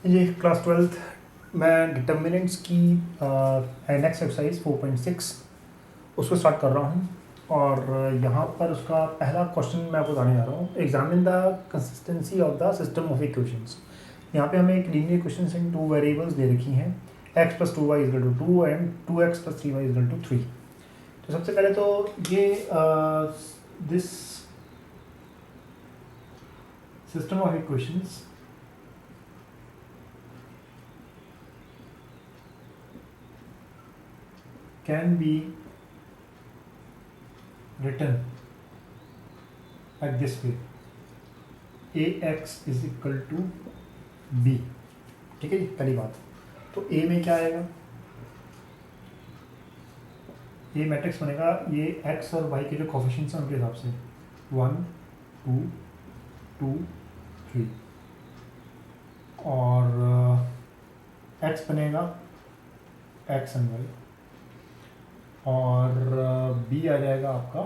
ये class 12th मैं determinants की नेक्स्ट एक्सरसाइज 4.6 उसको स्टार्ट कर रहा हूँ और यहाँ पर उसका पहला क्वेश्चन मैं आपको बताने जा रहा हूँ। Examine the consistency of the system of equations. यहाँ पे हमें एक linear equations in two variables दे रखी हैं, x + 2y = 2 and 2x + 3y = 3। तो सबसे पहले तो ये this system of equations can be written like this way: ax = b। ठीक है जी, पहली बात। तो a में क्या आएगा? ये मैट्रिक्स बनेगा, ये x और y के जो कोफिशिएंट्स हैं उनके हिसाब से 1 2 2 3 और x बनेगा x एंड y और b आ जाएगा आपका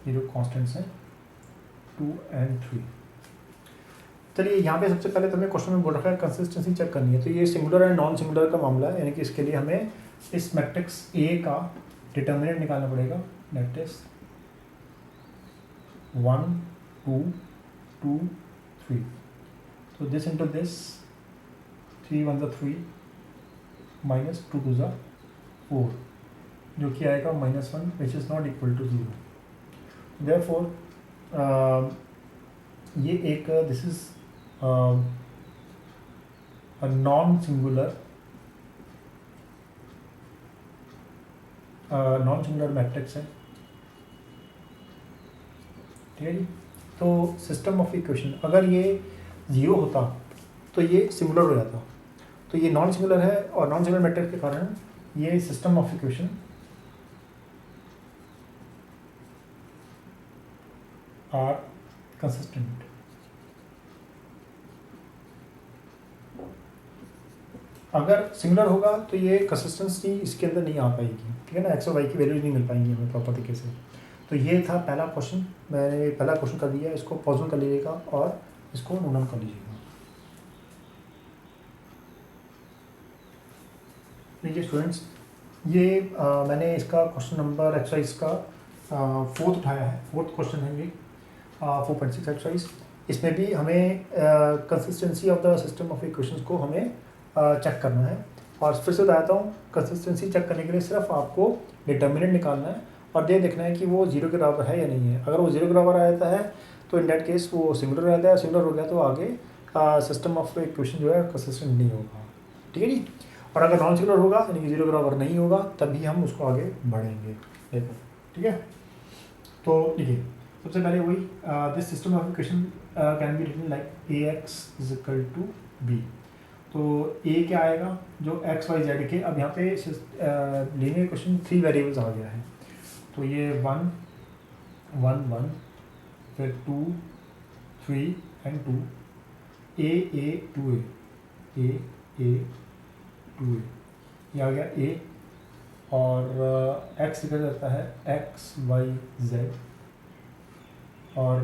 ये जो कांस्टेंट्स हैं 2 एंड 3। चलिए यहाँ पे सबसे पहले तो हमें क्वेश्चन में बोल रखा है कंसिस्टेंसी चेक करनी है। तो ये सिंगुलर एंड नॉन सिंगुलर का मामला है, यानी कि इसके लिए हमें इस मैट्रिक्स A का डिटर्मिनेंट निकालना पड़ेगा। That is 1 2 2 3। तो दिस इंटू दिस 3 1 3 -2 2 4, जो कि आएगा -1 which is not equal to 0। Therefore ये एक this is non singular matrix है। ठीक है जी। तो सिस्टम ऑफ इक्वेशन अगर ये 0 होता तो ये सिंगुलर हो जाता, तो ये नॉन सिंगुलर है और नॉन सिंगुलर मैट्रिक्स के कारण ये system of equation are consistent. अगर सिंगुलर होगा तो ये कंसिस्टेंसी इसके अंदर नहीं आ पाएगी। ठीक है ना, एक्स और वाई की वैल्यूज नहीं मिल पाएंगी हमें प्रॉपर तरीके से। तो ये था पहला क्वेश्चन, मैंने पहला क्वेश्चन कर दिया, इसको पॉज कर लीजिएगा और इसको नोट डाउन कर लीजिएगा। देखिए स्टूडेंट्स, ये मैंने इसका क्वेश्चन नंबर एक्सरसाइज का 4th उठाया है, 4th क्वेश्चन है ये 4.6 एक्सरसाइज। इसमें भी हमें consistency of the system of equations को हमें चेक करना है। और फिर से बताता हूँ, कंसिस्टेंसी चेक करने के लिए सिर्फ आपको डिटर्मिनेंट निकालना है और ये देखना है कि वो 0 के बराबर है या नहीं है। अगर वो 0 के बराबर आ जाता है तो इन दैट केस वो सिंगुलर रहता है, सिंगुलर हो गया तो आगे सिस्टम ऑफ इक्वेशन जो है कंसिस्टेंट नहीं होगा। ठीक है जी। और अगर नॉन सिंगुलर होगा यानी कि 0 के बराबर नहीं होगा तभी हम उसको आगे बढ़ेंगे। देखो ठीक है। तो देखिए सबसे पहले वही this system of equation can be written like ax = b। तो a क्या आएगा, जो x y z के, अब यहाँ पे लीनियर इक्वेशन 3 वेरिएबल्स आ गया है। तो ये 1 1 1 फिर 2 3 and 2 a 2a a 2a, ये आ गया a। और x लिखा जाता है x y z और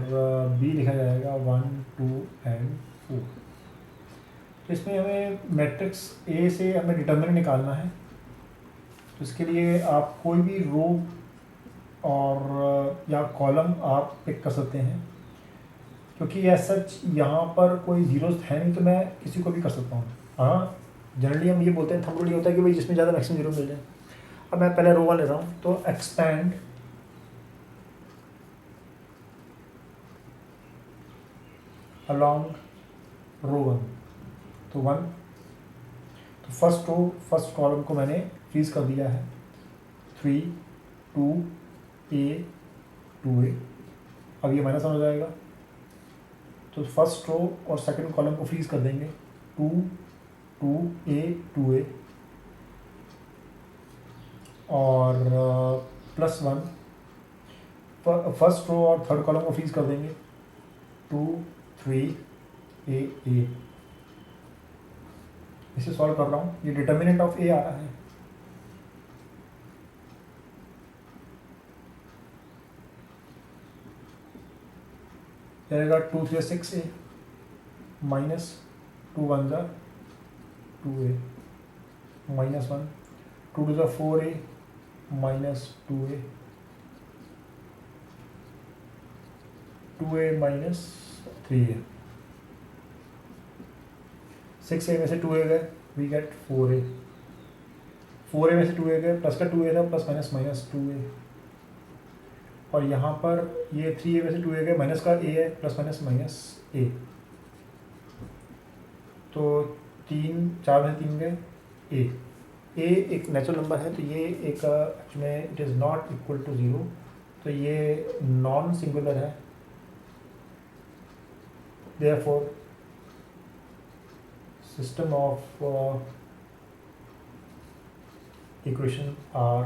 b लिखा जाएगा 1 2 एंड 4। तो इसमें हमें मैट्रिक्स A से हमें डिटर्मिनेंट निकालना है। तो इसके लिए आप कोई भी रो और या कॉलम आप पिक कर सकते हैं, क्योंकि एज सच यहाँ पर कोई जीरोस है नहीं तो मैं किसी को भी कर सकता हूँ। हाँ, जनरली हम ये बोलते हैं, थंब रूल ये होता है कि भाई जिसमें ज़्यादा मैक्सिमम जीरो मिल जाए। अब मैं पहले रो 1 ले रहा हूँ, तो एक्सपैंड अलॉन्ग रो 1। तो 1, तो फर्स्ट रो फर्स्ट कॉलम को मैंने फ्रीज कर दिया है 3 2 a 2a। अब ये माइनस हो जाएगा, तो फर्स्ट रो और सेकंड कॉलम को फ्रीज कर देंगे 2 2 a 2a और +1। फर्स्ट रो और थर्ड कॉलम को फ्रीज कर देंगे 2 3 a a। इसे सॉल्व कर रहा हूँ, ये डिटर्मिनेंट ऑफ a आ रहा है। जाएगा 2 3 6a -2 1 जा 2a minus 1, 2 to the 4a minus 2a, 2a minus 3a, 6a में से 2a गए, we get 4a, 4a में से 2a गए, प्लस का 2a था, प्लस माइनस माइनस 2a, और यहाँ पर ये 3a में से 2a गए, माइनस का a है, प्लस माइनस माइनस a, तो 4 में से 3 गए a एक नेचुरल नंबर है, तो ये एक में it is not equal to 0, तो ये नॉन सिंगुलर है, therefore system of equation are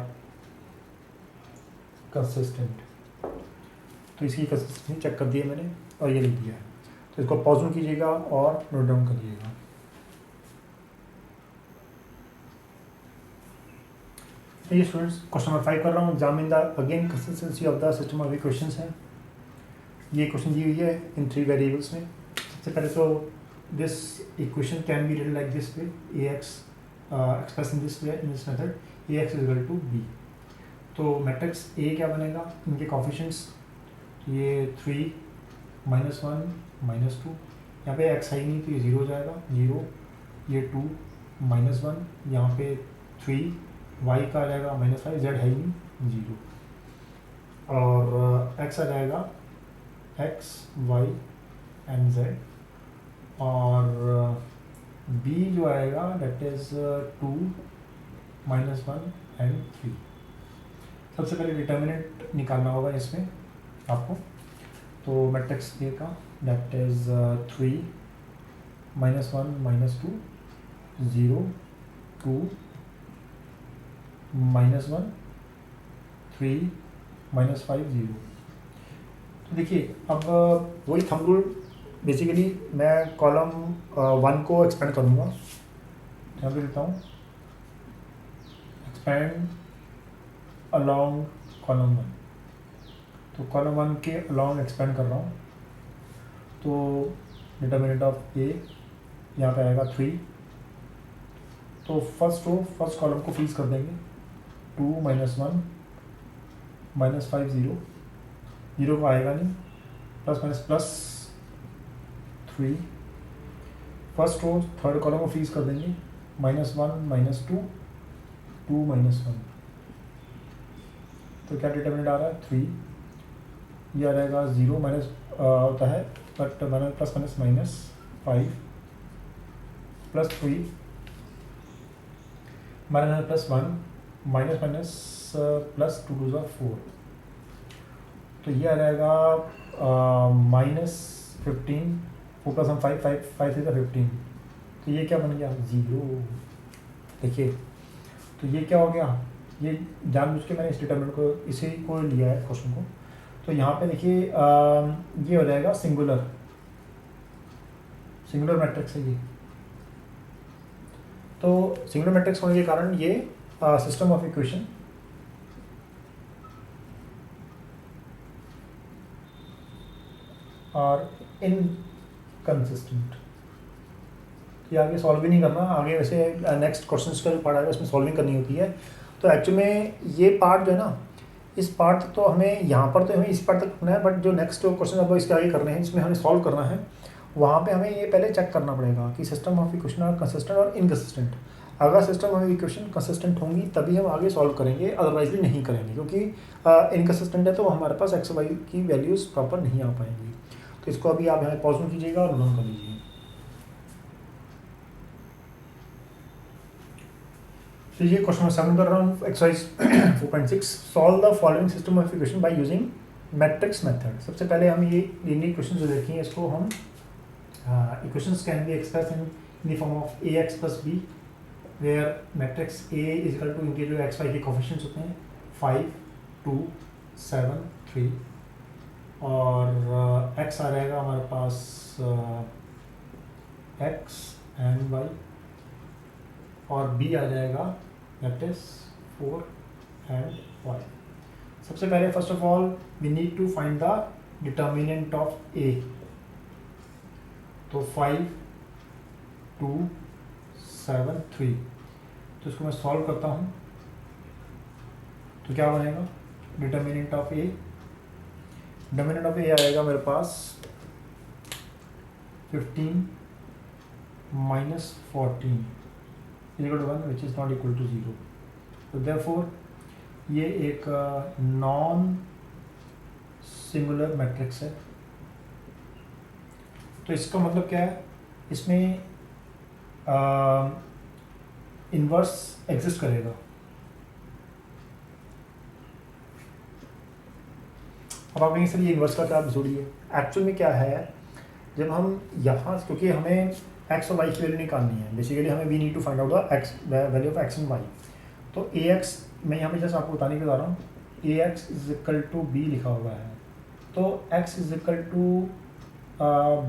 consistent. तो इसकी कंसिस्टेंसी चेक कर दी है मैंने और ये लिख दिया है, तो इसको पॉज में कीजिएगा और नोट डाउन करिएगा। ये स्टूडेंट्स क्वेश्चन नंबर 5 कर रहा हूँ, examine the again consistency of the system of equations है। ये क्वेश्चन दी हुई है इन 3 वेरिएबल्स में। सबसे पहले तो this equation can be written like this way, A X express in this way, in this method, A X is equal to B. तो matrix A क्या बनेगा, इनके कोफिशिएंट्स, ये 3 -1 -2, यहाँ पे एक्स है ही नहीं तो ये 0 हो जाएगा, 0, ये 2 -1, यहाँ पे 3, y का आ जाएगा -5, z है ही नहीं 0, और x आ जाएगा x y एंड z, और b जो आएगा डेट इज़ 2 -1 एंड 3। सबसे पहले डिटर्मिनेंट निकालना होगा इसमें आपको, तो मैट्रिक्स ए का डेट इज़ 3 -1 -2 0 2 -1 3 -5 0। तो देखिए अब वही थंब रूल, बेसिकली मैं कॉलम 1 को एक्सपेंड करूँगा, यहाँ पे लिखता हूँ एक्सपेंड अलोंग कॉलम 1, तो कॉलम 1 के अलोंग एक्सपेंड कर रहा हूँ, तो डिटर्मिनेंट ऑफ ए यहाँ पे आएगा 3, तो फर्स्ट कॉलम को फ्रीज कर देंगे, 2 -1 -5 0, 0 का आएगा नहीं, plus minus plus 3, first row third column को फ्रीज कर देंगे, -1 -2 2 -1, तो क्या डिटर्मिनेंट आ रहा है 3, ये आ जाएगा 0 माइनस होता है but minus plus minus minus 5 plus 3 minus plus 1 minus minus plus 2 2 4, तो ये आ जाएगा -15, 4 + 1 5 5 5 3 15, तो ये क्या बन गया 0। देखिए तो ये क्या हो गया, ये जानबूझ के मैंने इस डिटरमिनेंट को इसी को लिया है क्वेश्चन को, तो यहाँ पे देखिए ये हो जाएगा सिंगुलर मैट्रिक्स है ये, तो सिंगुलर मैट्रिक्स होने के कारण ये system of equation are inconsistent. ये आगे सॉल्व भी नहीं करना, आगे वैसे नेक्स्ट क्वेश्चंस का जो पार्ट आएगा उसमें सॉल्विंग करनी होती है, तो एक्चुअली में ये पार्ट जो है ना, इस पार्ट तो हमें यहाँ पर तो हमें इस पार्ट तक करना है, बट जो नेक्स्ट क्वेश्चन अब इसके आगे करने हैं जिसमें हमें सॉल्व करना है, वहाँ पे हमें ये पहले चेक करना पड़ेगा कि system of equation are consistent और इनकंसिस्टेंट। अगर सिस्टम ऑफ इक्वेशन कंसिस्टेंट होंगी तभी हम आगे सॉल्व करेंगे, अदरवाइज भी नहीं करेंगे, क्योंकि इनकंसिस्टेंट है तो हमारे पास एक्स वाई की वैल्यूज़ प्रॉपर नहीं आ पाएंगी। तो इसको अभी आप यहाँ पॉज में कीजिएगा और नोट कर लीजिए। तो ये क्वेश्चन नंबर 7 कर रहा हूँ, exercise 4.6, solve the following system of equation by using matrix method. सबसे पहले हम ये लीनियर इक्वेशन जो देखेंगे इसको हम equations can be express in the form of ax + b, where matrix a is equal to इनके जो x y के कोफिशिएंट्स होते हैं 5 2 7 3, और x आ जाएगा हमारे पास x and y, और b आ जाएगा that is 4 and y। सबसे पहले first of all we need to find the determinant of a, तो 5 2 7 3। तो इसको मैं सॉल्व करता हूँ तो क्या बनेगा, determinant of A, determinant of A आएगा मेरे पास 15 minus 14 is equal to 1 which is not equal to 0। तो therefore ये एक नॉन सिंगुलर मैट्रिक्स है। तो इसका मतलब क्या है, इसमें इन्वर्स एग्जिस्ट करेगा। अब आप कहेंगे सर ये इन्वर्स का क्या जरूरी है, एक्चुअल में क्या है, जब हम यहाँ, क्योंकि हमें एक्स और वाई की वैल्यू निकालनी है, बेसिकली हमें we need to find out the X value of X and Y. तो ए एक्स मैं यहाँ पे जैसे आपको बताने के बता रहा हूँ, A X is equal to B लिखा हुआ है, तो X is equal to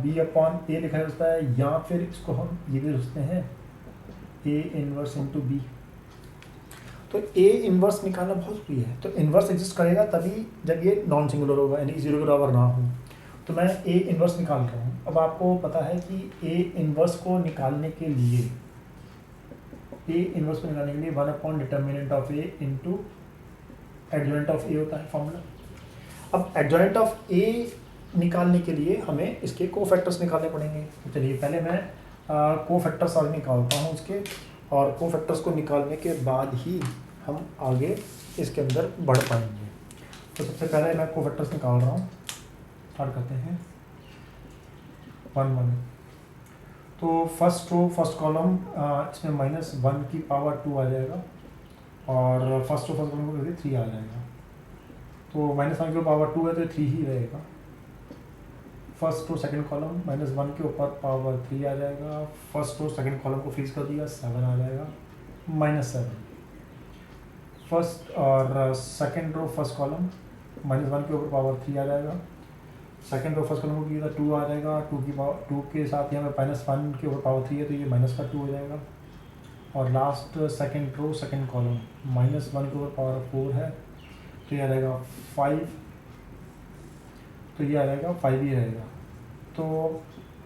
B upon A लिखा होता है, या फिर इसको हम ये भी लिखते हैं ए इनवर्स इंटू बी। तो ए इनवर्स निकालना बहुत जरूरी है। तो इनवर्स एग्जिस्ट करेगा तभी जब ये नॉन सिंगुलर होगा, यानी कि जीरो के बराबर ना हो। तो मैं ए इनवर्स निकाल रहा हूँ। अब आपको पता है कि ए इनवर्स को निकालने के लिए, ए इनवर्स को निकालने के लिए 1 upon determinant of A into adjoint of A होता है फॉर्मूला। अब एडजॉइंट ऑफ ए निकालने के लिए हमें इसके कोफैक्टर्स निकालने पड़ेंगे। तो चलिए पहले मैं कोफैक्टर्स आगे निकालता हूँ उसके, और कोफैक्टर्स को निकालने के बाद ही हम आगे इसके अंदर बढ़ पाएंगे। तो सबसे पहले मैं कोफैक्टर्स निकाल रहा हूँ, स्टार्ट करते हैं 1 1। तो फर्स्ट रो फर्स्ट कॉलम इसमें -1 की पावर 2 आ जाएगा, और फर्स्ट रो फर्स्ट कॉलम को 3 आ जाएगा। तो -1 की पावर 2 है तो 3 ही रहेगा। फर्स्ट रो सेकंड कॉलम -1 के ऊपर पावर 3 आ जाएगा, फर्स्ट रो सेकंड कॉलम को फ्रीज कर दिया, 7 आ जाएगा, -7। फर्स्ट और सेकंड रो फर्स्ट कॉलम -1 के ऊपर पावर 3 आ जाएगा, सेकंड रो फर्स्ट कॉलम को किया था 2 आ जाएगा, 2 की पावर 2 के साथ यहाँ पे -1 के ऊपर पावर 3 है तो ये -2 हो जाएगा। और last second row second column -1 के ऊपर पावर 4 है तो ये आ जाएगा 5, तो ये आ जाएगा 5 ही रहेगा। तो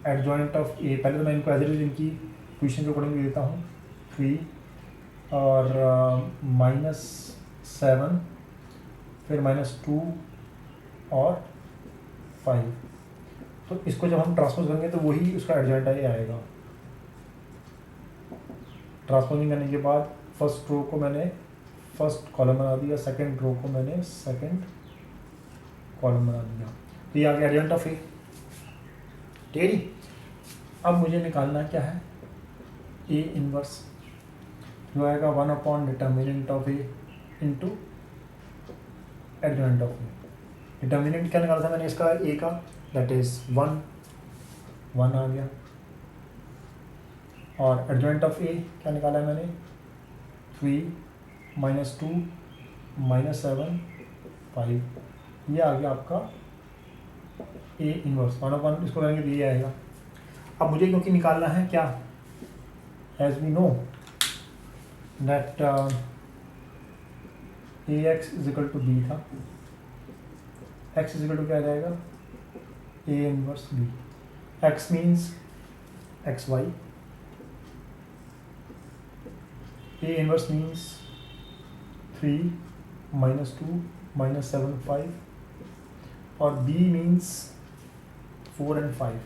एडजॉइंट ऑफ ए, पहले तो मैं इनको एज इट इज इनकी पोजीशन के अकॉर्डिंग देता हूँ, 3 और -7 फिर -2 और 5। तो इसको जब हम ट्रांसपोज करेंगे तो वही उसका एडजॉइंट आएगा। ट्रांसपोजिंग करने के बाद फर्स्ट रो को मैंने फर्स्ट कॉलम बना दिया, सेकंड रो को मैंने सेकंड कॉलम बना दिया, तो ये आ गया एडजॉइंट ऑफ ए। ठीक है। अब मुझे निकालना क्या है, ए इनवर्स, जो आएगा 1 upon determinant of A into adjoint of A. Determinant क्या निकाला था मैंने इसका, ए का, दैट इज 1 आ गया। और एडजॉइंट ऑफ ए क्या निकाला है मैंने, 3 -2 -7 5, ये आ गया आपका ए इनवर्स। 1 अपॉन इसको करेंगे तो ये आएगा। अब मुझे क्योंकि निकालना है क्या, as we know that A X is equal to B था, एक्स इज इक्वल टू क्या आ जाएगा, A inverse B. X means X Y, A inverse means 3 -2 -7 5, और बी मीन्स 4 and 5।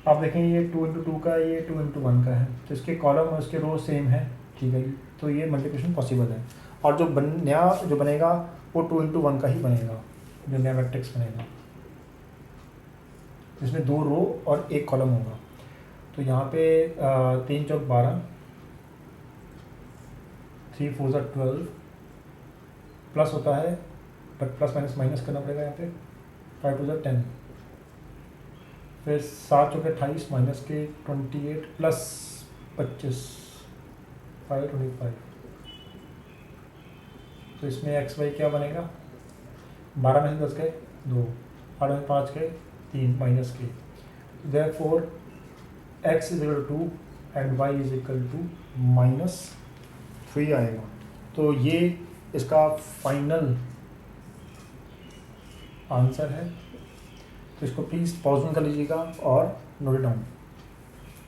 आप देखें ये 2 into 2 का है, ये 2 into 1 का है, तो इसके कॉलम और इसके रो सेम है, ठीक है जी। तो ये मल्टीप्लिकेशन पॉसिबल है, और जो नया जो बनेगा वो 2 into 1 का ही बनेगा, जो नया मैट्रिक्स बनेगा जिसमें 2 रो और 1 कॉलम होगा। तो यहाँ पे 3 चौक 12, 3 4 12 प्लस होता है, बट प्लस माइनस माइनस करना पड़ेगा यहाँ पे, 5 2 10, फिर 7 चौके 28 माइनस के 28 प्लस 25 5 25। तो इसमें एक्स वाई क्या बनेगा, 12 में से 10 गए 2, 8 में 5 गए 3 माइनस के, therefore X is equal to and Y is equal to -3 आएगा। तो ये इसका फाइनल आंसर है। तो इसको प्लीज़ पॉज कर लीजिएगा और नोट डाउन।